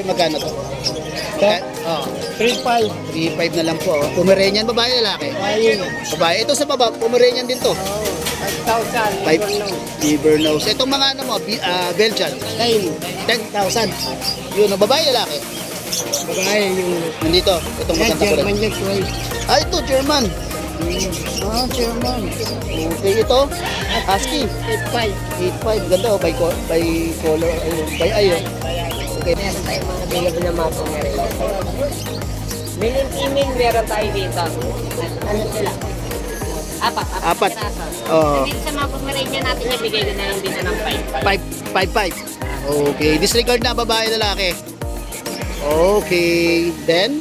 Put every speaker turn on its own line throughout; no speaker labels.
magkano to? Oh,
3.5.
3.5 na lang po. Oh. Pomeranian, babae, lalaki?
Ayun.
Babae. Ito sa baba, Pomeranian din to.
5,000.
5 liver nose. Itong mga ano mo, Belgian. 10,000. Yun, babae, lalaki?
Babae yung...
Nandito, itong
Yan,
maganda ko
German
rin.
yan, 12.
Ah, ito, German. German. Okay, ito, Husky.
8.5.
8.5, ganda oh, by color, by eye oh. Okay.
Meron tayong mga available na mga Pomeranian. Male and female, meron tayo dito. Ano sila? Apat. piraso.
Oh.
Dito sa mga Pomeranian natin, nabigay ko na lang dito ng 5.
5.5. Okay, disregard na babae lalaki. Okay, then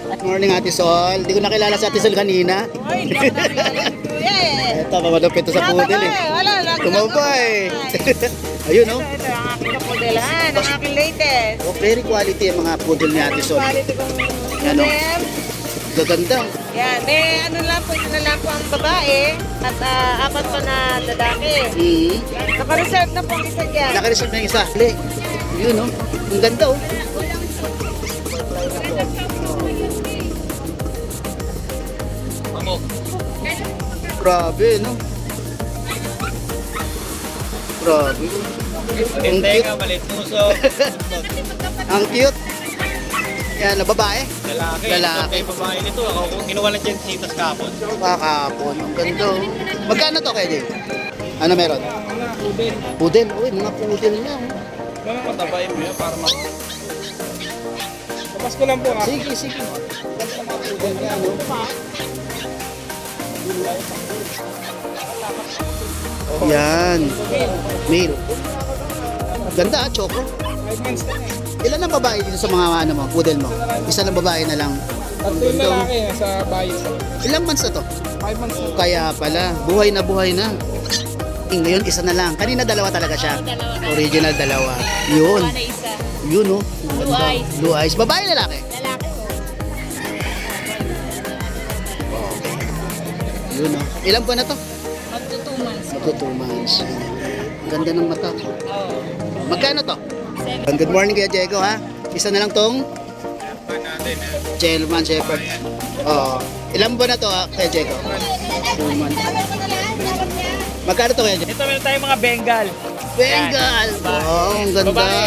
good morning Ate Sol. Hindi ko nakilala si Ate Sol kanina.
Ay, hindi ako nakilala ni Kuya eh.
Ito, mamalupit to sa poodle eh.
Wala, lagi
Tumaba eh. Ayun oh.
Ito ang aking kapudelan, ang aking latest.
Oh, very quality ang mga poodle ni Ate Sol.
Quality kong
Ano?
modem.
Gaganda.
Yan, may ano lang po, ito na lang po ang babae at apat pa na lalaki. Naka-reserve na po ang isa dyan.
Naka-reserve na yung isa. Hali. Yun oh. Ang ganda oh. Grabe no. Grabe. Ang cute.
Malit puso.
Ang cute. Yan, na babae.
Lalaki.
Lalaki.
Ito babae nito. Ako kinuha lang dyan sitas kapon.
Kakapon. Ang ganda oh. Magkano to kaya Dave? Ano meron? Pudel. Uy, mga pudel na oh.
Kaya matabayin mo yan para mak... Tapos ko lang po ha.
Sige, sige. Ganda ng mga pudel niya no. Yan. Male. Ganda ah, Choco.
5 months na eh.
Ilan ang babae dito sa mga ano mo, poodle mo? Isa lang babae na lang.
Tatlo yung lalaki sa bayo.
Ilang months na to?
5 months na.
Kaya pala, buhay na buhay na. Ngayon, isa na lang. Kanina dalawa talaga siya. Original dalawa. Yun.
na isa.
Yun oh.
Blue eyes.
Blue eyes. Babae, lalaki?
Lalaki.
Yun oh. Ilang buwan na to?
Magto 2 months.
Magto 2 months. Ang ganda ng mata.
Oo.
Magkano to? Good morning Kuya Diego ha. Isa na lang tong German Shepherd. Oh. Ilang buwan na to ha, Kuya Diego? 2 months. Magkano to Kuya Diego?
Ito meron tayong mga Bengal.
Bengal! Wow, ang ganda.
Babae.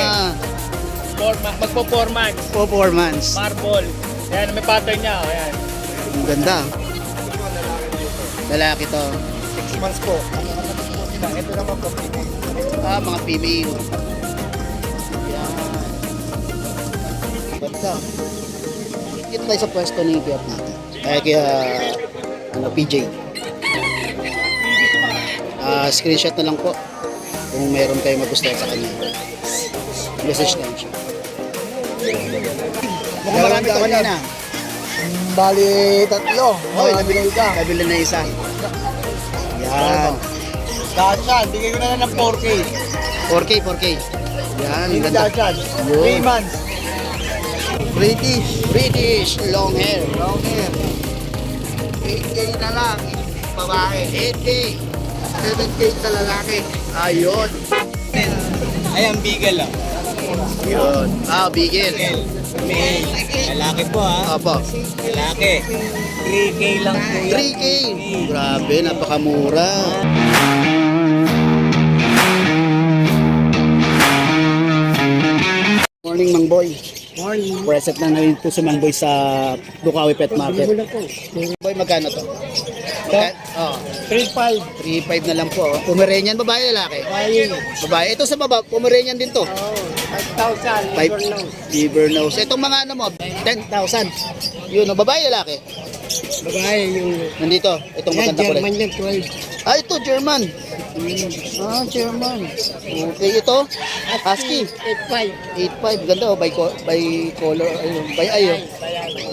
Magpo 4 months.
4 months.
Marble. Ayan, may pattern niya. Ayan.
Ang ganda. Lalaki to.
6 months po. Ito naman po.
Ah, mga female. Yan. Ganda. Ito tayo sa pwesto ni Kuya natin. Kaya PJ. Screenshot na lang po kung meron kayo magustuhan sa kanya. Message lang siya. Mukhang marami to kanina.
Bali, tatlo.
Hoy, nabili ka. Nabili na isa. Yan.
Dashan, bigay ko na lang ng 4K.
4K, 4K. Yan,
Hindi
ganda.
Dashan.
Yun.
3 months.
British, long hair.
Long hair. 8K na lang.
Babae, 8K. 7K sa lalaki. Ayun.
Ayan, Beagle ah.
Yun. Ah, bigil.
May lalaki po ha.
Opo.
Lalaki. 3K lang po yan.
3K. Grabe, napakamura. Morning, Mang Boy.
Morning.
Present na ngayon po si Mang Boy sa Bukawi Pet Market. Boy, magkano to? Oh,
3.5.
3.5 na lang po. Oh. Pomeranian, babae, lalaki?
Ayun.
Babae. Ito sa baba, Pomeranian din to.
5,000.
5 liver nose. Itong mga ano mo, 10,000. Yun, oh, babae, lalaki?
Babae yung...
Nandito, itong
Yan,
maganda ko
German
rin.
yan, 12.
Ah, ito, German. Ah, German. Okay, ito, Husky.
8.5.
8.5, ganda oh, by color, ayun, by eye oh.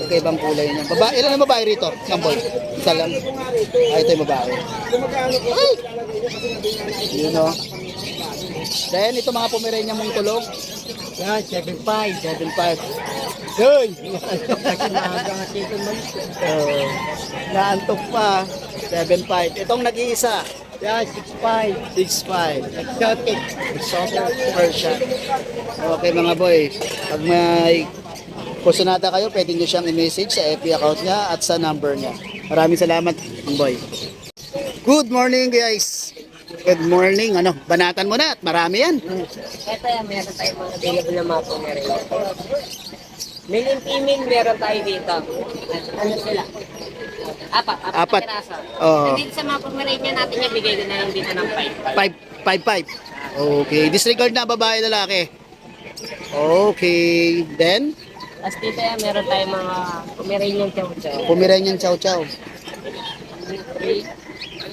Okay, bang kulay niya. Babae, ilan ang babae rito? Samboy. Isa lang. Ah, ito yung babae. Ay! Yun oh. Then, ito mga Pomeranian mong tulog.
Yan, 7.5.
7.5.
Yun! Kasi maaga nga chicken man.
Naantok pa. 7.5. Itong nag-iisa.
Yan, 6'5".
6'5".
Exotic.
Exotic Persian. Okay mga boy, pag may kusunata kayo, pwede nyo siyang i-message sa FB account niya at sa number niya. Maraming salamat, boy. Good morning guys. Good morning. Ano, banatan mo na at marami yan.
Ito yan, meron tayong mga available na mga Pomeranian. Male and female, meron tayo dito. Ano sila? Apat
Apat.
na piraso.
Oo.
Nandito sa mga Pomeranian natin yung bigay ko na lang dito ng 5.
5'5". Okay, disregard na babae lalaki. Okay, then
Tapos dito yan, meron tayong mga Pomeranian chow-chow.
Pomeranian Chow Chow.
3,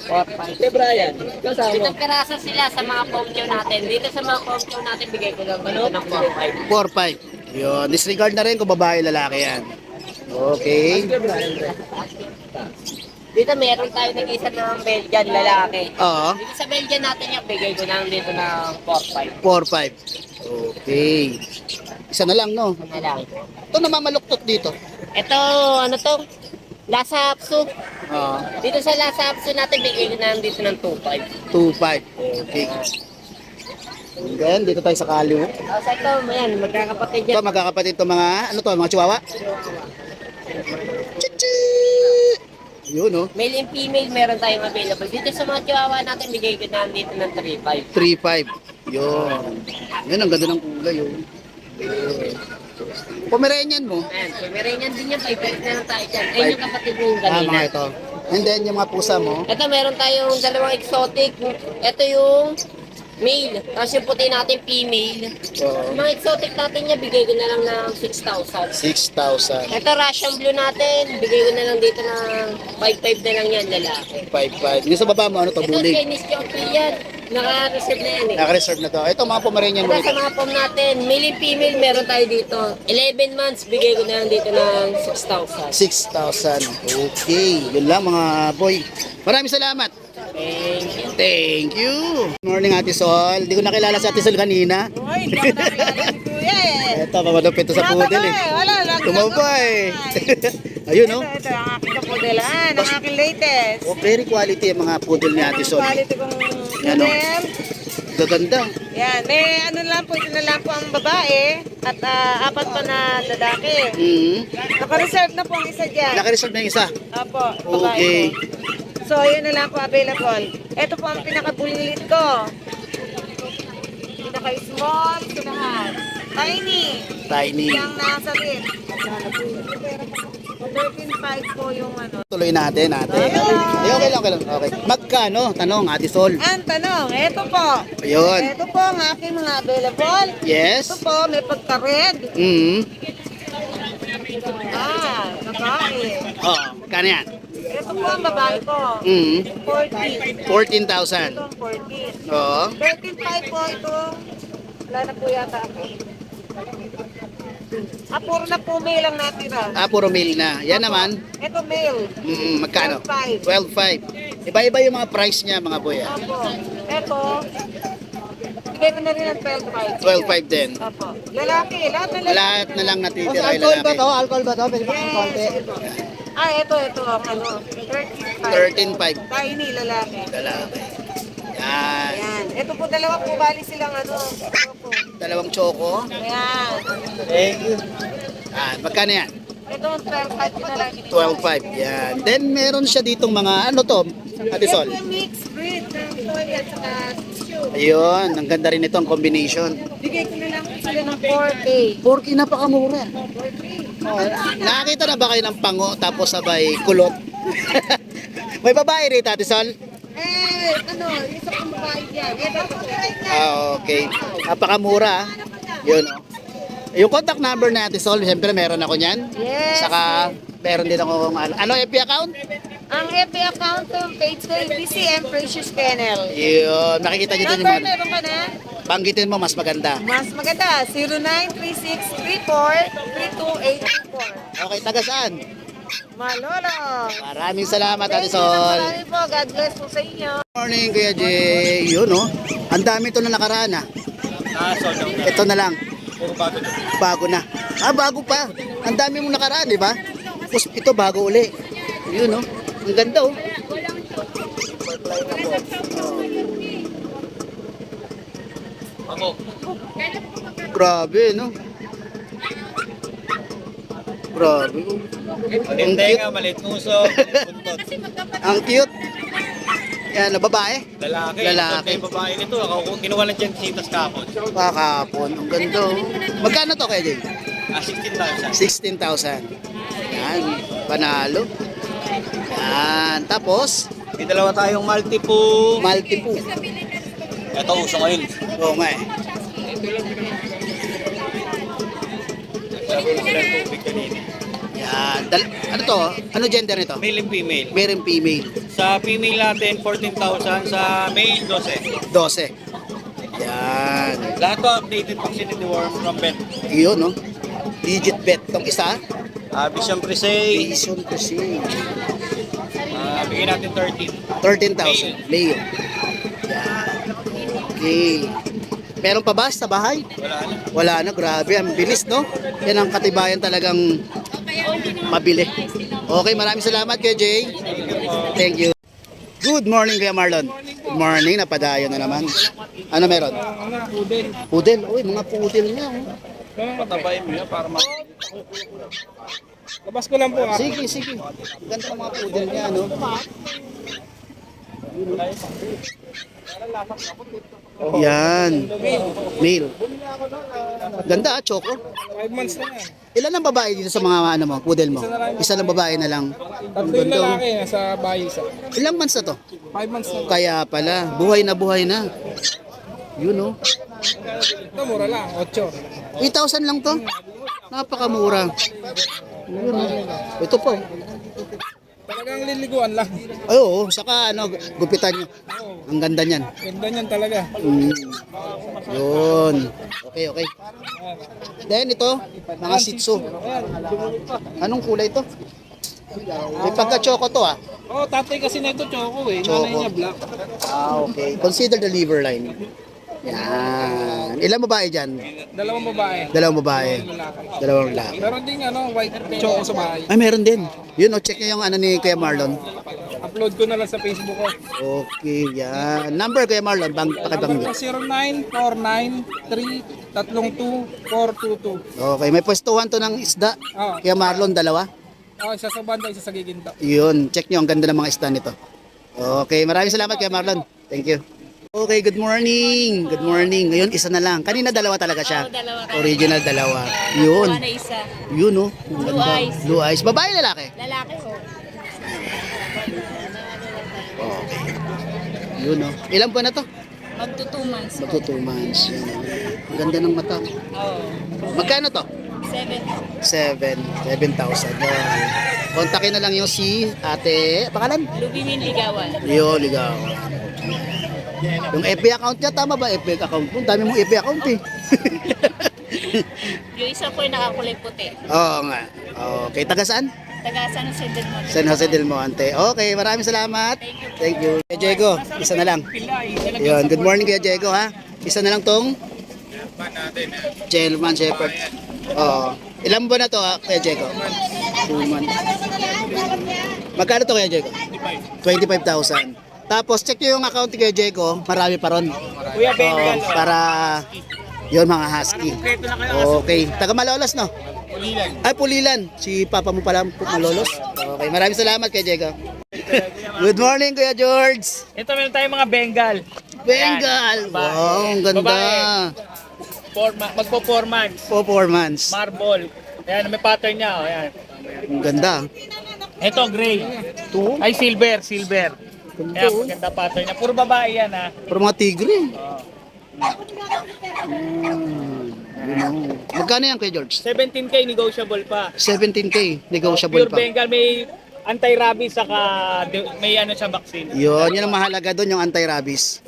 4, 5. Brian, itong piraso sila sa mga pom-chow natin. Dito sa mga pom-chow natin, bigay ko lang dito ng 4,
4'5". Yun, disregard na rin kung babae lalaki yan. Okay.
5. Dito meron tayo nag-isa ng Belgian lalaki.
Oo,
Dito sa Belgian natin yung bigay ko lang dito ng 4, 5.
4'5". Okay. Isa na lang, no?
Ano lang.
Ito namamaluktot dito.
Ito, ano to? Lasa Apsu.
Oo.
Dito sa Lasa Apsu natin, bigay ko na lang dito ng 2, 5.
2'5". Okay. And then, dito tayo sa Kaliw.
Tapos ito, yan, magkakapatid
Ito,
yan.
magkakapatid to mga, ano to, mga chihuahua? Chichi! Yun, no?
Male and female, meron tayong available. Dito sa mga chihuahua natin, bigay ko na lang dito ng 3, 5.
3'5". Yun. Yun, ang ganda ng kulay, yun. Pomeranian mo?
Ayan, so meron yan din yan, 5 na lang tayo dyan. Ayun yung kapatid ko yung kanina.
Mga ito. And then, yung mga pusa mo?
Ito, meron tayong dalawang exotic. Ito yung male. Tapos yung puti natin, female.
Oo.
Yung mga exotic natin niya, bigay ko na lang ng 6,000.
6,000.
Ito, Russian blue natin, bigay ko na lang dito ng 5,500 na lang yan, lalaki.
5'5". Yung sa baba mo, ano to,
Ito,
bulig?
Chinese chocolate yan. Naka-reserve na yan eh.
Naka-reserve na to. Ito, mga Pomeranian mo.
Ito sa mga pom natin, male and female, meron tayo dito. 11 months, bigay ko na lang dito ng 6,000.
6,000. Okay. Yun lang, mga boy. Maraming salamat.
Thank you.
Thank you. Good morning, Ate Sol. Hindi ko nakilala si Ate Sol kanina.
Uy, hindi ako nakilala si Kuya eh.
Ito, pamadupit to sa poodle eh.
Wala, lang.
Tumabay. Ayun, no?
Ito, ang aking kapudelan, ang aking latest.
Oh, very quality yung mga poodle ni Ate Sol.
Quality kong
Yan, oh.
model.
Gaganda.
Yan, may ano lang po, ito na lang po ang babae at apat pa na lalaki. Naka-reserve na po ang isa dyan.
Naka-reserve na yung isa.
Opo, babae
Okay.
po. So, yun na lang po available. Ito po ang pinaka-bulilit ko. Pinaka-small sa lahat. Tiny.
Tiny.
Yung nasa rin. 13.5 po yung ano.
Tuloy natin, ate. Okay, okay lang, okay lang. Okay. Magkano? Tanong, Ate Sol.
Ang tanong, ito po.
Ayun.
Ito po ang aking mga available.
Yes.
Ito po, may pagka-red. Babae.
Oh, magkano yan?
Ito po ang babae ko. 14.
14,000.
Ito ang 14.
Oo.
13.5 po ito. Wala na po yata ako. Puro na po male ang natira.
Puro male na. Yan naman.
Ito male.
Magkano?
12,500.
12,500. Iba-iba yung mga price niya, mga boy.
Opo. Ito, bigay ko na rin ng 12,500.
12,500 din.
Opo. Lalaki, lahat na lalaki.
Lahat na lang natitira ay
Alcohol ba
lalaki.
to? Alcohol ba to? Pwede ba
Yes,
konti?
ito. Ito ang ano, 13,500.
13,500.
Tiny lalaki.
Lalaki. Yan.
Ayan. Ito po dalawa po bali silang ano. Opo.
Dalawang choco.
Ayan.
Thank you. Magkano yan?
Ito ang 12,500 na lang.
12,500. Yan. Then meron siya ditong mga ano to, Ate Sol.
Ito yung mixed breed ng toy at saka shoe.
Ayun, ang ganda rin ito ang combination.
Bigay ko na lang po sila ng 4K.
4K napakamura. Oh, nakakita na ba kayo ng pango tapos sabay kulot? May babae rito, Ate Sol?
Isa pang babae dyan. Ito po.
Okay. Napakamura. Yun, oh. Yung contact number na Ate Sol, siyempre meron ako niyan.
Yes.
Saka meron din ako ano FB account?
Ang FB account ng page ko, BCM Precious Kennel.
Yun, makikita niyo doon yung
Number
mga
meron ka na?
banggitin mo mas maganda.
Mas maganda, 093634-32824.
Okay, taga saan?
Malolo.
Maraming salamat, Ate
Thank you,
Sol.
marami po. God bless po sa inyo.
Morning, Kuya Jay. Yun, oh. Ang dami ito na nakaraan, ah. Ito na lang. Bago na. Bago pa. Ang dami mong nakaraan, di ba? Tapos ito, bago uli. Yun, oh. Ang ganda, oh. Grabe, no? Grabe.
Maliit tenga, maliit nguso, maliit buntot.
Ang cute. Yan, na babae.
Lalaki.
Lalaki.
Ito yung babae nito. Ako kinuha lang dyan sitas kapon.
Pakapon. Ang ganda. Oh. Magkano to kaya, Jay?
16,000.
16,000. Yan. Panalo. Yan. Tapos,
May dalawa tayong multi-po.
Maltipu.
Ito uso ngayon.
Oo nga eh.
Sabi ko sila yung tubig kanina.
Yan. Ano to? Ano gender nito?
Male and female.
Male and female.
Sa female natin, 14,000. Sa male, 12.
12. Yan.
Lahat to updated vaccine deworm from vet.
Yun, no? Digit bet. Tong isa,
Vision Presay.
Vision kasi.
Bigyan natin 13.
13,000. Male. Yan. Okay. Meron pa ba sa bahay?
Wala na.
Wala na. Grabe. Ang bilis, no? Yan ang katibayan talagang mabili. Okay, maraming salamat Kuya Jay. Thank you. Good morning Kuya Marlon. Good morning. Napadayo na naman. Ano meron? Pudel. Uy, mga pudel niya. Oh.
Patabayin mo yan para
Labas ko lang po ha.
Sige, sige. Ganda ng mga pudel niya, no? Yan. Male. Ganda, choco.
5 months na yan.
Ilan ang babae dito sa mga ano mo, pudel mo? Isa lang babae na lang. Ang
Tatlo yung
ganda. Oh.
lalaki nasa bahay isa.
Ilang months na to?
5 months na.
Kaya pala, buhay na buhay na. Yun, no?
Ito mura lang, 8.
8,000 lang to. Napakamura. Yun, no? Ito po.
Talagang liliguan lang.
Ay, oo, saka ano, gupitan nyo. Ang ganda niyan.
Ganda niyan talaga.
Yun. Okay, okay. Then ito, mga Shih Tzu. Anong kulay to? May pagka-choco to ah.
Oh, tatay kasi na ito choco eh.
Choco.
Nanay niya black.
Ah, okay. Consider the liver line. Yan. Ilang babae dyan?
Dalawang babae.
Dalawang babae.
Lalaki.
Dalawang lalaki.
Meron din white choco sa bahay.
Ay, meron din. Yun, check nyo yung ano ni Kuya Marlon.
Upload ko na lang sa Facebook ko.
Okay, yan. Number Kuya Marlon, pakibanggit.
0949-332-422.
Okay, may pwestuhan to ng isda.
Oh,
Kuya Marlon, dalawa.
isa sa banda, isa sa giginto.
Yun, check nyo, ang ganda ng mga isda nito. Okay, maraming salamat Kuya Marlon. Thank you. Okay, good morning. Good morning. Ngayon, isa na lang. Kanina dalawa talaga siya.
dalawa.
Original dalawa. Yun.
Wala na isa.
Yun, oh. Ang
Blue
ganda.
eyes.
Blue eyes. Babae, lalaki?
Lalaki ko.
Okay. Yun, oh. Ilan buwan na to?
Magto 2 months.
Magto 2 months. Yun. Ang ganda ng mata.
Oh.
Magkano to?
7.
7,000. Yun. Kontakin na lang yung si ate, pangalan?
Lubimin Ligawan.
Yo, ligawan. Yung FB account niya, tama ba FB account mo? Dami mong FB account eh.
Yung isa po yung nakakulay puti.
Oo nga. Okay, taga saan?
Taga San Jose del Monte.
San Jose del Monte. Okay, maraming salamat. Thank you. Kuya Diego, isa na lang. Yun, good morning Kuya Diego ha. Isa na lang tong German Shepherd. Oo. Ilang buwan na to ha, Kuya Diego? 2 months. Magkano to Kuya Diego? 25,000. Tapos check nyo yung account ni Kuya Diego, marami pa ron.
Kuya Bengal.
Para yun mga husky. Okay. Taga Malolos no?
Pulilan.
Ay, Pulilan. Si Papa mo pala Malolos. Okay, maraming salamat Kuya Diego. Good morning Kuya George.
Ito meron tayong mga Bengal.
Bengal. Wow, ang ganda.
Magpo 4 months.
4 months.
Marble. Ayan, may pattern niya. Oh, ayan.
Ang ganda.
Ito, gray.
Ito.
Ay, silver.
Ganda.
Ayan, maganda pattern niya. Puro babae yan, ha.
Para mga tigre. Magkano yan Kuya George?
17K, negotiable pa.
17K. Negotiable
Pure
pa.
Bengal, may anti-rabies, saka may ano sa vaccine.
Yun ang mahalaga doon, yung anti-rabies.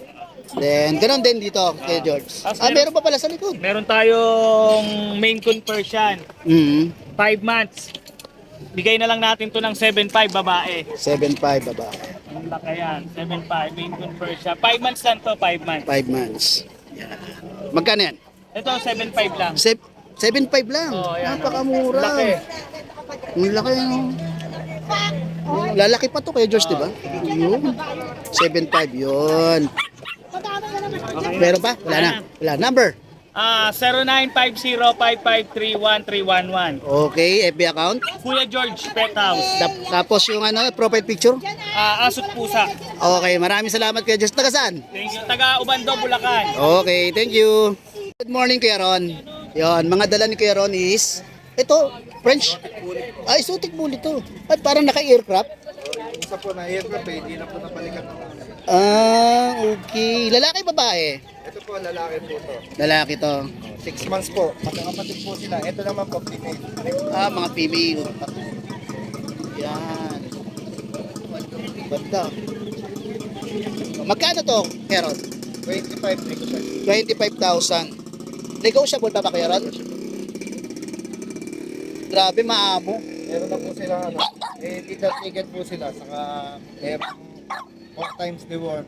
Then, ganun din dito, kay George. Meron pa pala sa likod.
Meron tayong Maine Coon Persian, 5 months. Bigay na lang natin to ng 7.5 babae.
7.5 babae.
Ang laki yan, 7.5 Maine Coon Persian. 5 months lang to, 5 months.
5 months. Yan. Magkano yan?
Ito, 7.5 lang.
7.5 lang.
Oh, yan.
Napakamura.
Laki.
Ang laki, no? Lalaki pa to kay George, di ba? Yun. 7.5 yun. Meron pa? Wala na. Wala. Number?
0950-553-1311.
Okay, FB account.
Kuya George Pet House.
Tapos yung ano, profile picture.
Asot Pusa.
Okay, maraming salamat Kuya Just. Taga saan?
Thank you. Taga Ubando, Bulacan.
Okay, thank you. Good morning Kuya Ron. Yon, mga dala ni Kuya Ron is ito, French. Ay, exotic bull ito. Ay, parang naka-aircraft.
Isa po na aircraft eh, hindi na po napalikan ng
Ah, okay. Lalaki, babae?
Ito po, lalaki po to.
Lalaki to.
6 months po, magkakapatid po sila. Ito naman po, female.
Ah, mga female. Yan. Ganda. Magkano to, Kuya Ron?
25 negotiable.
25,000. Negotiable pa ba, Kuya Ron? Grabe, maamo.
Meron na po sila, ano, legal ticket po sila. Saka, meron 4 times reward.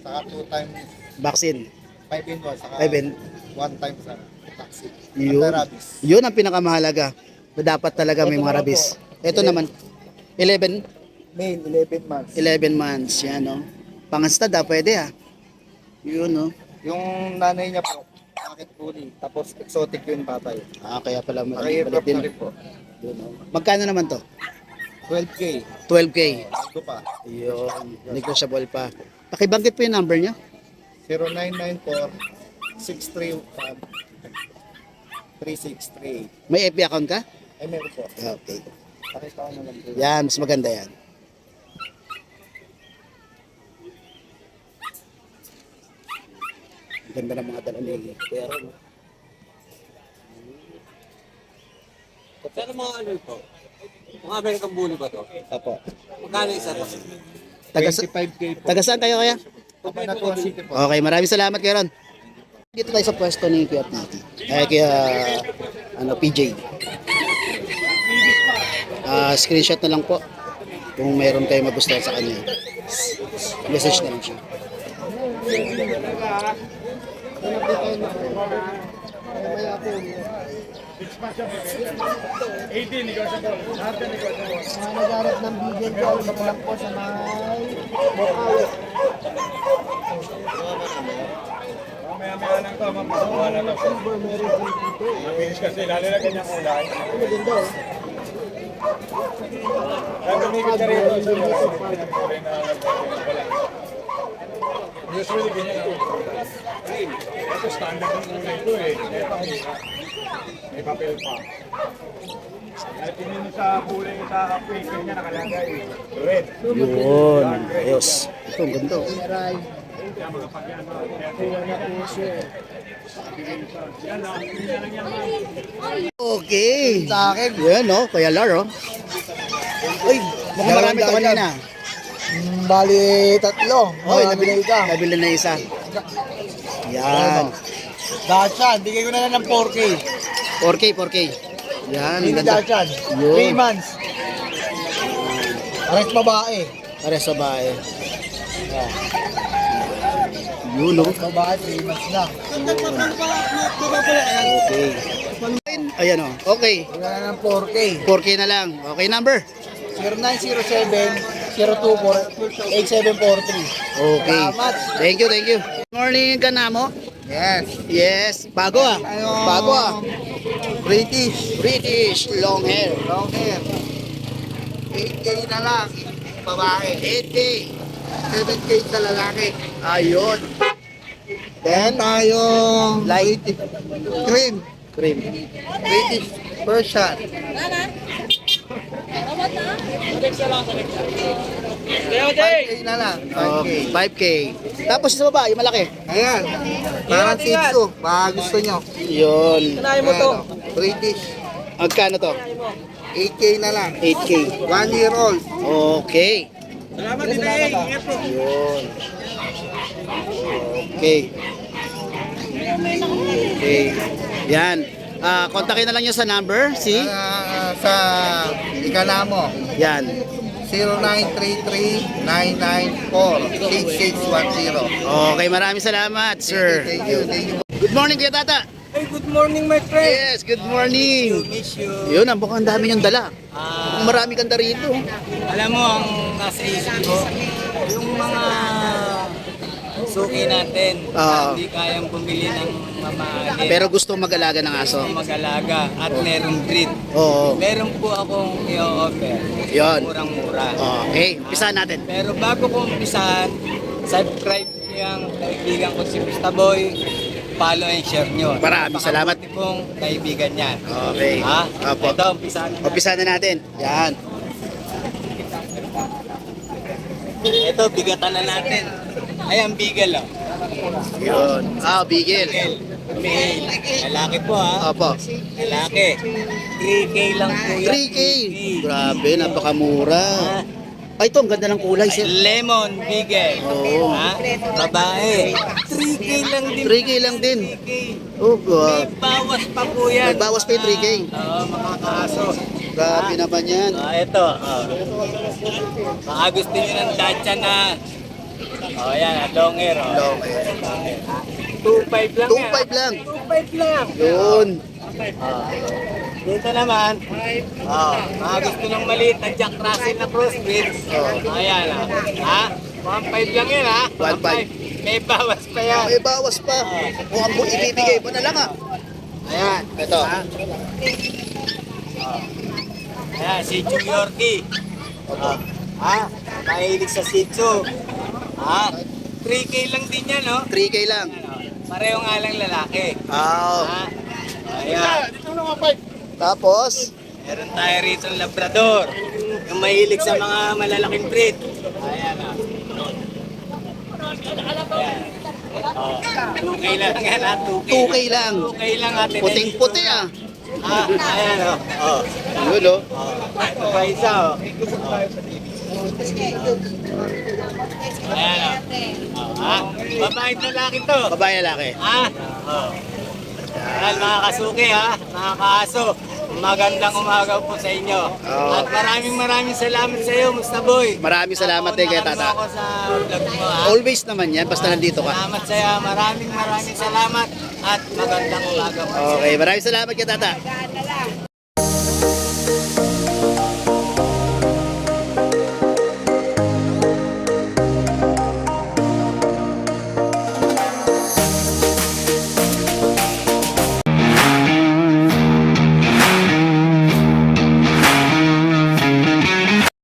Saka 2 times
Vaccine.
5 in 1. Saka
5 in.
1 time sa taxi.
Yun.
Anti-rabies.
Yun ang pinakamahalaga. Dapat talaga may mga rabies. Ito naman, 11
Male, 11 months.
11 months. Yan, no? Pangastad, pwede, Yun, no?
Yung nanay niya po, bakit puli. Tapos exotic yung tatay.
Ah, kaya pala
Naka-aircraft
din.
na rin po.
Yun, no? Magkano naman to?
12K.
12K.
Ito pa.
Yun. Negotiable pa. Pakibanggit po yung number niya.
0994-635-363.
May FB account ka?
Ay, meron po.
Okay.
Pakita ko na lang po.
Yan, mas maganda yan. Ganda ng mga dala ni Kuya Ron.
Pero mga ano ito? Mga American Bully ba to?
Apo.
Magkano isa to?
Taga,
25K po.
taga saan kayo kaya?
Cabanatuan City po.
Okay, maraming salamat Kuya Ron. Dito tayo sa pwesto ni Kuya Titi. Kaya PJ. Screenshot na lang po kung mayroon kayo magustuhan sa kanya. Message na lang siya.
Nagharap ng bigyan ko. Ito lang po sa may Bukawi.
Maya-maya lang ito, mapagawa na ito. Mabilis kasi, lalo na ganyan kulay. Gagamitin ka rin ito usually ganyan ang green. Ito standard ng kulay ito eh. May papel pa. At tingin sa kulay sa paper niya nakalagay. Red.
Yun. Ayos. Ito, ang ganda. Okay. Sa akin. Yan, no? Kuya Laro. Uy, mukhang marami to kanina.
Bali, tatlo.
Uy, nabili na isa. Yan.
Dachan, bigay ko na lang ng 4K.
4K. Yan,
Hindi
ganda.
Dachan.
Yun.
3 months. Ares babae.
Pares sa bahay. Yun, no?
Babae, 3 months lang.
Okay. Ayan, o. Okay.
Bigay na lang ng 4K.
4K na lang. Okay, number?
0907-024-8743.
Okay.
Salamat.
Thank you. Good morning, Kanamo.
Yes.
Yes. Bago, Bago,
British.
long hair.
Long hair. 8K na lang. Babae.
8K.
7K sa lalaki.
Ayun.
Then tayong
Light.
cream.
Cream.
British Persian. 5K na lang. 5K.
Okay, 5K. Tapos sa baba, yung malaki.
Ayan. Parang Shih baka gusto nyo.
Yun.
Ayan, British.
Magkano to?
8K na lang.
8K.
1 year old.
Okay.
Salamat din eh. Ingat po.
Yun. Okay. Okay. Yan. Kontakin na lang nyo sa number,
Sa Ikalamo.
Yan.
0933-994-6610.
Okay, maraming salamat, sir.
Thank you.
Good morning, Kuya Tata.
Hey, good morning my friend!
Yes, good morning.
Miss you.
Yun, ang mukhang dami niyong dala. Mukhang marami kang rito.
Alam mo, ang nasa isip ko, yung mga suki natin.
Oo.
Hindi kayang bumili ng mamahalin.
Pero gusto mag-alaga ng aso.
Mag-alaga at merong breed.
Oo.
Meron po akong i-offer.
Yun.
Murang-mura.
Okay, umpisa natin.
Pero bago ko umpisahan, subscribe niyo ang kaibigan ko si Mr. Boy. Follow and share nyo.
Maraming salamat.
Napakabuti pong kaibigan yan.
Okay.
Ha?
Opo.
Ito, umpisahan na.
Umpisa na natin. Yan.
Ito, bigatan na natin. Ayan, bigel oh.
Yun. Bigel.
May lalaki po ha.
Opo.
Lalaki. 3K lang po yan.
3K. Grabe, napakamura. Ay, ito, ang ganda ng kulay, sir.
Lemon bigel.
Oo.
Ha? Babae. 3K lang din.
3K lang din.
3K.
Oh,
May
God.
bawas pa po yan.
May bawas pa yung 3K.
Oo, makakaaso.
Grabe naman yan.
Ito. Baka gusto nyo ng dacha na. Yan, longer.
Long.
2.5 lang yan.
2.5 lang.
2.5 lang.
Yun.
Dito naman, mga gusto ng maliit na Jack Russell na crossbreed. Ayan, ha? 1.5 lang yan, ha?
1.5.
May bawas pa yan.
May bawas pa. Kung ang ibibigay mo na lang, ah.
Ayan,
Ito.
ayan, Shih Tzu Yorkie. Mahilig sa Shih Tzu. 3K lang din yan, no?
3K lang.
Pareho nga lang lalaki.
Ah.
Ayan.
Tapos,
Meron tayo rito ng Labrador. Yung mahilig sa mga malalaking breed. Ayan o. Ayan. 2K lang yan ha.
2K lang.
2K lang atin.
Puting-puti, ah.
Ayan o.
Yun, oh.
Ito pa isa o. Ayan o. Babae at lalaki to.
Babae, lalaki.
Ayan mga kasuki ha. Mga kaaso. Magandang umaga po sa inyo. At maraming salamat sa iyo, Musta Boy.
Maraming salamat din kay
Ako
Tata.
ako sa vlog mo ha.
Always naman yan, basta nandito ka.
Salamat sa iyo. Maraming salamat at magandang umaga po.
Okay, maraming salamat kay Tata.